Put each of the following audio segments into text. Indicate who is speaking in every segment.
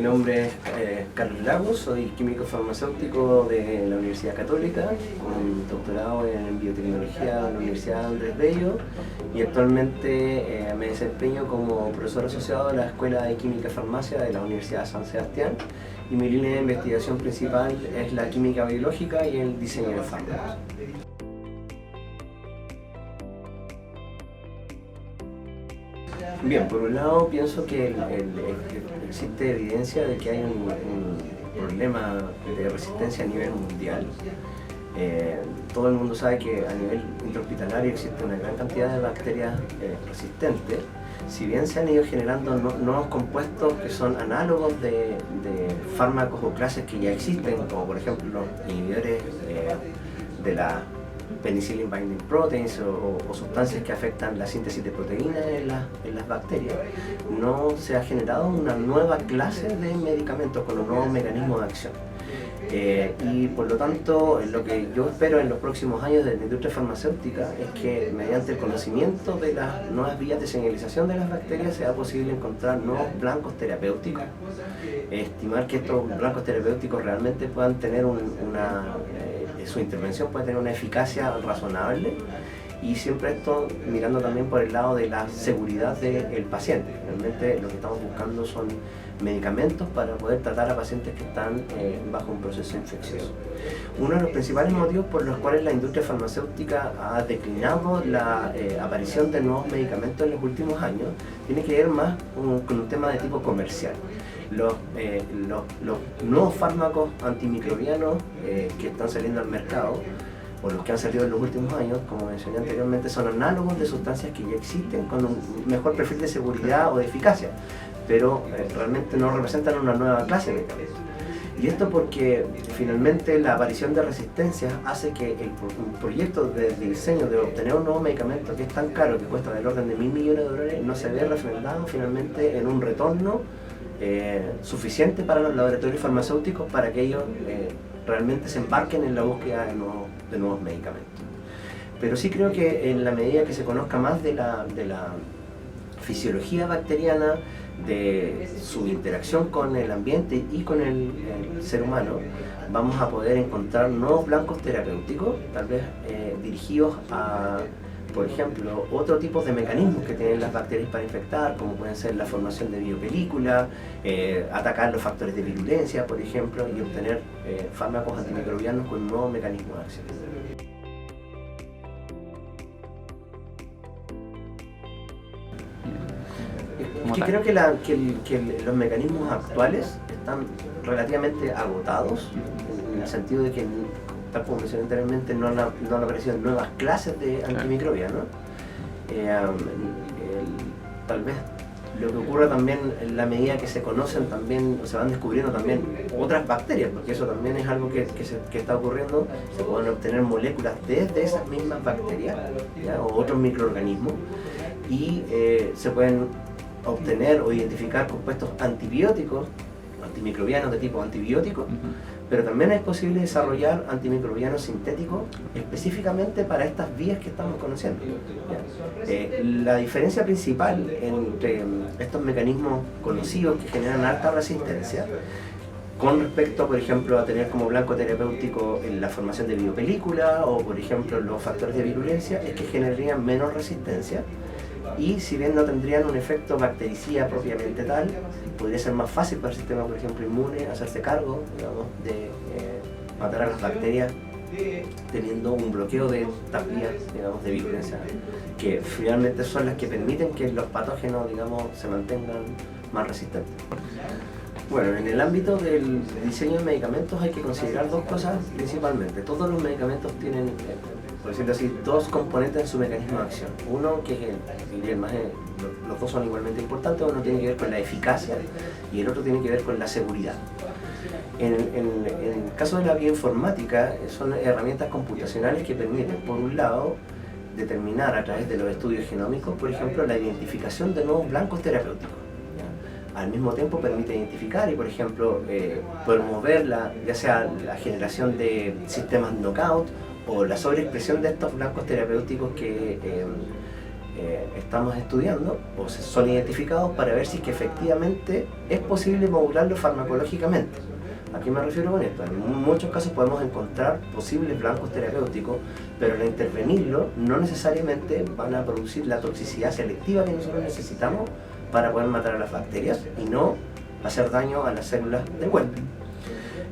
Speaker 1: nombre es Carlos Lagos, soy químico farmacéutico de la Universidad Católica, con doctorado en biotecnología en la Universidad Andrés Bello, y actualmente me desempeño como profesor asociado de la Escuela de Química y Farmacia de la Universidad San Sebastián, y mi línea de investigación principal es la química biológica y el diseño de fármacos. Bien, por un lado pienso que existe evidencia de que hay un problema de resistencia a nivel mundial. Todo el mundo sabe que a nivel intrahospitalario existe una gran cantidad de bacterias resistentes. Si bien se han ido generando nuevos compuestos que son análogos de fármacos o clases que ya existen, como por ejemplo los inhibidores de la penicillin binding proteins o sustancias que afectan la síntesis de proteínas en las bacterias, no se ha generado una nueva clase de medicamentos con un nuevo mecanismo de acción. Y por lo tanto, lo que yo espero en los próximos años de la industria farmacéutica es que mediante el conocimiento de las nuevas vías de señalización de las bacterias sea posible encontrar nuevos blancos terapéuticos, estimar que estos blancos terapéuticos realmente puedan tener su intervención puede tener una eficacia razonable, y siempre esto mirando también por el lado de la seguridad del paciente. Realmente lo que estamos buscando son medicamentos para poder tratar a pacientes que están bajo un proceso infeccioso. Uno de los principales motivos por los cuales la industria farmacéutica ha declinado la aparición de nuevos medicamentos en los últimos años tiene que ver más con un tema de tipo comercial. Los nuevos fármacos antimicrobianos que están saliendo al mercado, o los que han salido en los últimos años, como mencioné anteriormente, son análogos de sustancias que ya existen con un mejor perfil de seguridad o de eficacia, pero realmente no representan una nueva clase de medicamentos. Y esto porque finalmente la aparición de resistencias hace que un proyecto de diseño de obtener un nuevo medicamento que es tan caro, que cuesta del orden de $1.000 millones, no se ve refrendado finalmente en un retorno suficiente para los laboratorios farmacéuticos para que ellos realmente se embarquen en la búsqueda de nuevos medicamentos. Pero sí creo que en la medida que se conozca más de la fisiología bacteriana, de su interacción con el ambiente y con el ser humano, vamos a poder encontrar nuevos blancos terapéuticos, tal vez dirigidos a, por ejemplo, otro tipo de mecanismos que tienen las bacterias para infectar, como pueden ser la formación de biopelículas, atacar los factores de virulencia, por ejemplo, y obtener fármacos antimicrobianos con un nuevo mecanismo de acción. Es que creo que los mecanismos actuales están relativamente agotados, en el sentido de que, tal como mencioné anteriormente, no han aparecido nuevas clases de antimicrobianos. Tal vez lo que ocurra también en la medida que se conocen también, o se van descubriendo también otras bacterias, porque eso también es algo que está ocurriendo. Se pueden obtener moléculas desde esas mismas bacterias, ¿ya? O otros microorganismos, y se pueden obtener o identificar compuestos antibióticos, antimicrobianos de tipo antibiótico, pero también es posible desarrollar antimicrobianos sintéticos específicamente para estas vías que estamos conociendo. La diferencia principal entre estos mecanismos conocidos que generan alta resistencia con respecto, por ejemplo, a tener como blanco terapéutico en la formación de biopelícula o, por ejemplo, los factores de virulencia, es que generarían menos resistencia. Y si bien no tendrían un efecto bactericida propiamente tal, podría ser más fácil para el sistema, por ejemplo, inmune, hacerse cargo, digamos, de matar a las bacterias teniendo un bloqueo de estas vías, digamos, de virulencia, que finalmente son las que permiten que los patógenos, digamos, se mantengan más resistentes. Bueno, en el ámbito del diseño de medicamentos hay que considerar dos cosas principalmente. Todos los medicamentos tienen, por decirlo así, dos componentes en su mecanismo de acción. Uno, que es el más, los dos son igualmente importantes, uno tiene que ver con la eficacia y el otro tiene que ver con la seguridad. En el caso de la bioinformática, son herramientas computacionales que permiten, por un lado, determinar a través de los estudios genómicos, por ejemplo, la identificación de nuevos blancos terapéuticos. Al mismo tiempo permite identificar y, por ejemplo, promover ya sea la generación de sistemas knockout o la sobreexpresión de estos blancos terapéuticos que estamos estudiando o son identificados para ver si es que efectivamente es posible modularlo farmacológicamente. ¿A qué me refiero con esto? En muchos casos podemos encontrar posibles blancos terapéuticos, pero al intervenirlo no necesariamente van a producir la toxicidad selectiva que nosotros necesitamos para poder matar a las bacterias y no hacer daño a las células del huésped.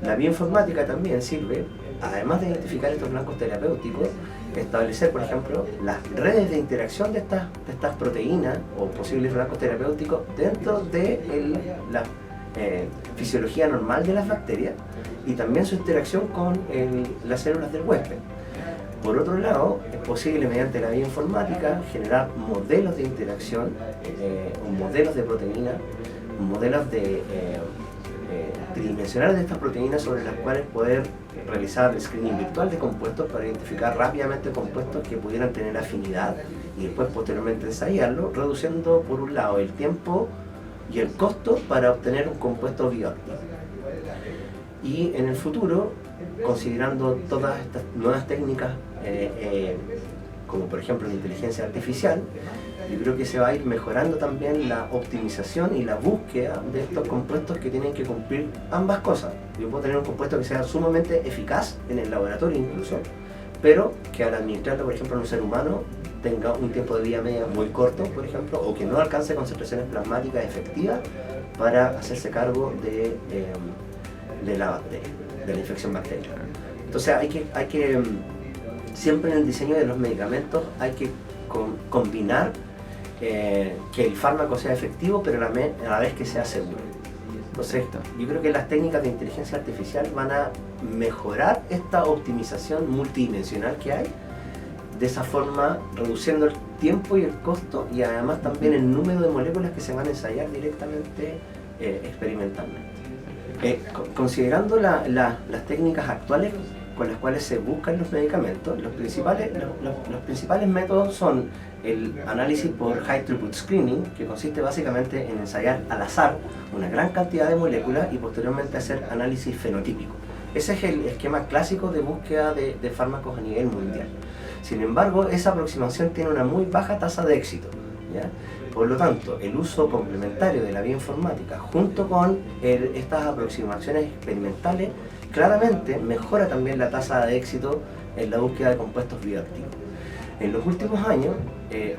Speaker 1: La bioinformática también sirve, además de identificar estos blancos terapéuticos, establecer, por ejemplo, las redes de interacción de estas proteínas o posibles blancos terapéuticos dentro de la fisiología normal de las bacterias y también su interacción con las células del huésped. Por otro lado, es posible mediante la bioinformática generar modelos de interacción, modelos de proteínas, modelos tridimensionales de estas proteínas sobre las cuales poder realizar el screening virtual de compuestos para identificar rápidamente compuestos que pudieran tener afinidad y después posteriormente ensayarlo, reduciendo por un lado el tiempo y el costo para obtener un compuesto bioactivo. Y en el futuro, considerando todas estas nuevas técnicas, como por ejemplo la inteligencia artificial, yo creo que se va a ir mejorando también la optimización y la búsqueda de estos compuestos que tienen que cumplir ambas cosas. Yo puedo tener un compuesto que sea sumamente eficaz en el laboratorio incluso, pero que al administrarlo, por ejemplo, en un ser humano, tenga un tiempo de vida media muy corto, por ejemplo, o que no alcance concentraciones plasmáticas efectivas para hacerse cargo de la infección bacteriana. Entonces hay que siempre en el diseño de los medicamentos hay que combinar que el fármaco sea efectivo, pero a la vez que sea seguro. Entonces, yo creo que las técnicas de inteligencia artificial van a mejorar esta optimización multidimensional que hay, de esa forma reduciendo el tiempo y el costo y además también el número de moléculas que se van a ensayar directamente experimentalmente. Considerando las técnicas actuales con las cuales se buscan los medicamentos, los principales métodos son el análisis por High Throughput Screening, que consiste básicamente en ensayar al azar una gran cantidad de moléculas y posteriormente hacer análisis fenotípico. Ese es el esquema clásico de búsqueda de fármacos a nivel mundial. Sin embargo, esa aproximación tiene una muy baja tasa de éxito, ¿ya? Por lo tanto, el uso complementario de la bioinformática junto con estas aproximaciones experimentales claramente mejora también la tasa de éxito en la búsqueda de compuestos bioactivos. En los últimos años,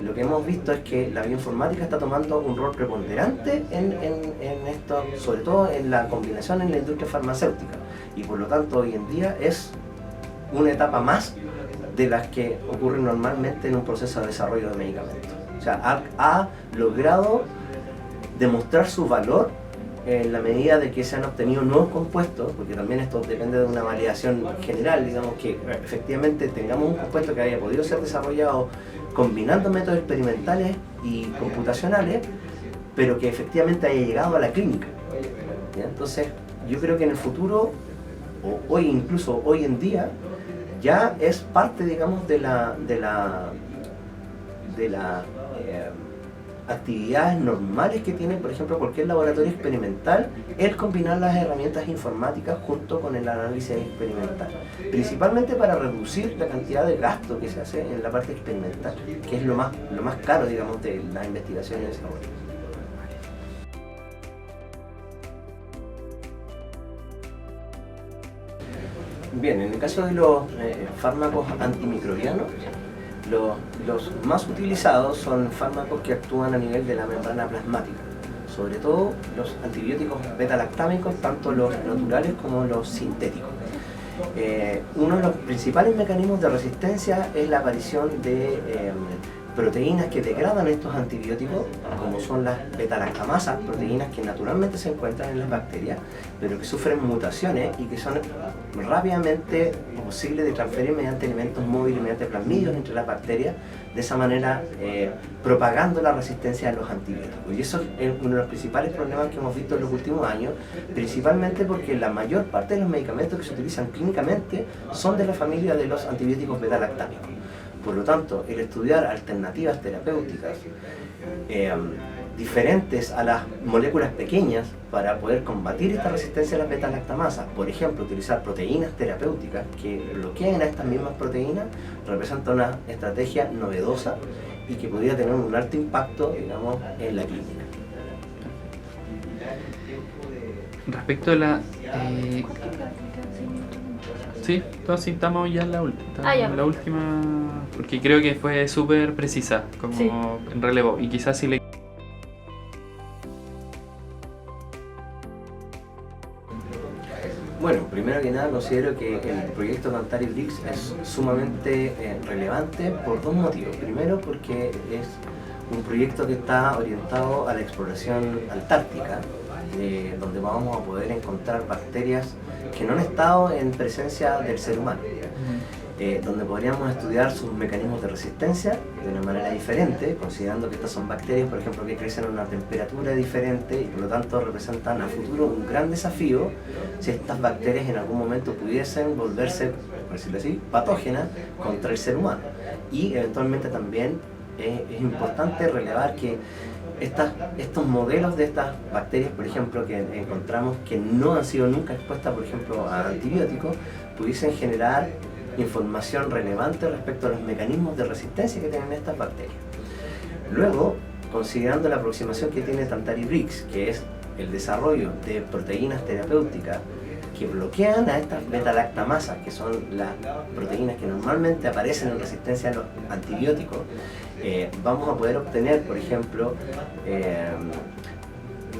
Speaker 1: lo que hemos visto es que la bioinformática está tomando un rol preponderante en esto, sobre todo en la combinación en la industria farmacéutica, y por lo tanto hoy en día es una etapa más de las que ocurren normalmente en un proceso de desarrollo de medicamentos. O sea, ha logrado demostrar su valor en la medida de que se han obtenido nuevos compuestos, porque también esto depende de una validación general, digamos que efectivamente tengamos un compuesto que haya podido ser desarrollado combinando métodos experimentales y computacionales, pero que efectivamente haya llegado a la clínica, ¿ya? Entonces, yo creo que en el futuro, o hoy incluso hoy en día, ya es parte, digamos, de las actividades normales que tiene, por ejemplo, cualquier laboratorio experimental, el combinar las herramientas informáticas junto con el análisis experimental, principalmente para reducir la cantidad de gasto que se hace en la parte experimental, que es lo más caro, digamos, de la investigación y desarrollo. Bien, en el caso de los fármacos antimicrobianos, los más utilizados son fármacos que actúan a nivel de la membrana plasmática, sobre todo los antibióticos beta-lactámicos, tanto los naturales como los sintéticos. Uno de los principales mecanismos de resistencia es la aparición de proteínas que degradan estos antibióticos, como son las beta-lactamasas, proteínas que naturalmente se encuentran en las bacterias, pero que sufren mutaciones y que son rápidamente posibles de transferir mediante elementos móviles, mediante plasmidios entre las bacterias, de esa manera propagando la resistencia a los antibióticos. Y eso es uno de los principales problemas que hemos visto en los últimos años, principalmente porque la mayor parte de los medicamentos que se utilizan clínicamente son de la familia de los antibióticos beta-lactámicos. Por lo tanto, el estudiar alternativas terapéuticas diferentes a las moléculas pequeñas para poder combatir esta resistencia a las beta-lactamasas, por ejemplo, utilizar proteínas terapéuticas que bloqueen a estas mismas proteínas, representa una estrategia novedosa y que podría tener un alto impacto, digamos, en la clínica.
Speaker 2: Respecto a la... sí, estamos ya en la última.
Speaker 3: Ya.
Speaker 2: La última, porque creo que fue súper precisa, como
Speaker 3: Sí.
Speaker 2: en relevo. Y quizás si le...
Speaker 1: Bueno, primero que nada considero que el proyecto Cantari BRICS es sumamente relevante por dos motivos. Primero porque es un proyecto que está orientado a la exploración antártica, donde vamos a poder encontrar bacterias que no han estado en presencia del ser humano, donde podríamos estudiar sus mecanismos de resistencia de una manera diferente, considerando que estas son bacterias, por ejemplo, que crecen a una temperatura diferente y por lo tanto representan a futuro un gran desafío si estas bacterias en algún momento pudiesen volverse, por decirlo así, patógenas contra el ser humano. Y eventualmente también es importante relevar que estos modelos de estas bacterias, por ejemplo, que encontramos que no han sido nunca expuestas, por ejemplo, a antibióticos, pudiesen generar información relevante respecto a los mecanismos de resistencia que tienen estas bacterias. Luego, considerando la aproximación que tiene Tantari BRICS, que es el desarrollo de proteínas terapéuticas que bloquean a estas beta-lactamasas, que son las proteínas que normalmente aparecen en resistencia a los antibióticos, vamos a poder obtener, por ejemplo,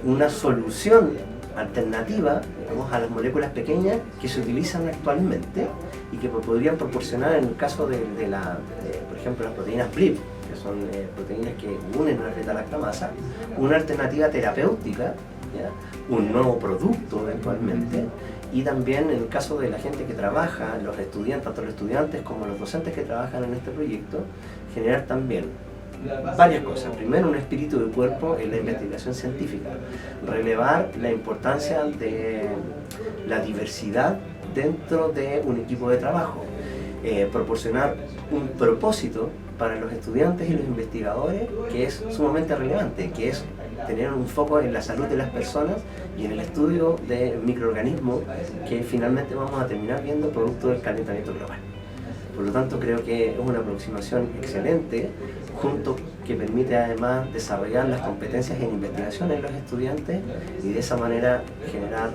Speaker 1: una solución alternativa, digamos, a las moléculas pequeñas que se utilizan actualmente y que podrían proporcionar, en el caso de por ejemplo, las proteínas BRIP, que son proteínas que unen a la beta-lactamasa, una alternativa terapéutica, ¿ya? Un nuevo producto eventualmente, y también en el caso de la gente que trabaja, los estudiantes, tanto los estudiantes como los docentes que trabajan en este proyecto, generar también varias cosas. Primero, un espíritu de cuerpo en la investigación científica, relevar la importancia de la diversidad dentro de un equipo de trabajo, proporcionar un propósito para los estudiantes y los investigadores que es sumamente relevante, que es tener un foco en la salud de las personas y en el estudio de microorganismos que finalmente vamos a terminar viendo producto del calentamiento global. Por lo tanto, creo que es una aproximación excelente, junto que permite además desarrollar las competencias en investigación en los estudiantes y de esa manera generar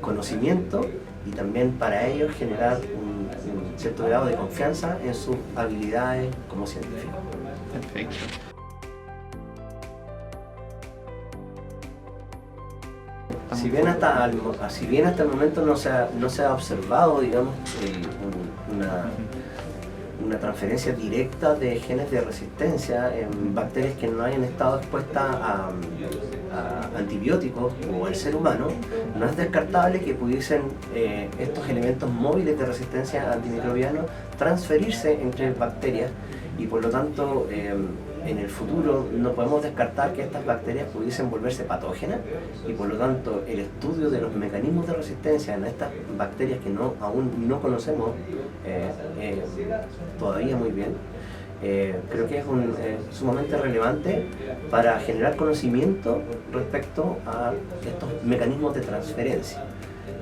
Speaker 1: conocimiento y también para ellos generar un cierto grado de confianza en sus habilidades como científicos.
Speaker 2: Perfecto.
Speaker 1: Si bien hasta el momento no se ha observado, digamos, una transferencia directa de genes de resistencia en bacterias que no hayan estado expuestas a antibióticos o al ser humano, no es descartable que pudiesen estos elementos móviles de resistencia antimicrobiana transferirse entre bacterias y por lo tanto en el futuro no podemos descartar que estas bacterias pudiesen volverse patógenas y por lo tanto el estudio de los mecanismos de resistencia en estas bacterias que aún no conocemos todavía muy bien, creo que es sumamente relevante para generar conocimiento respecto a estos mecanismos de transferencia.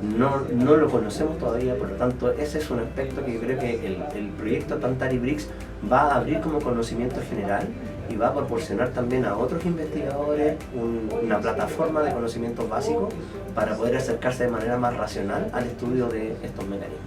Speaker 1: No lo conocemos todavía, por lo tanto ese es un aspecto que yo creo que el proyecto Tantari BRICS va a abrir como conocimiento general y va a proporcionar también a otros investigadores una plataforma de conocimientos básicos para poder acercarse de manera más racional al estudio de estos mecanismos.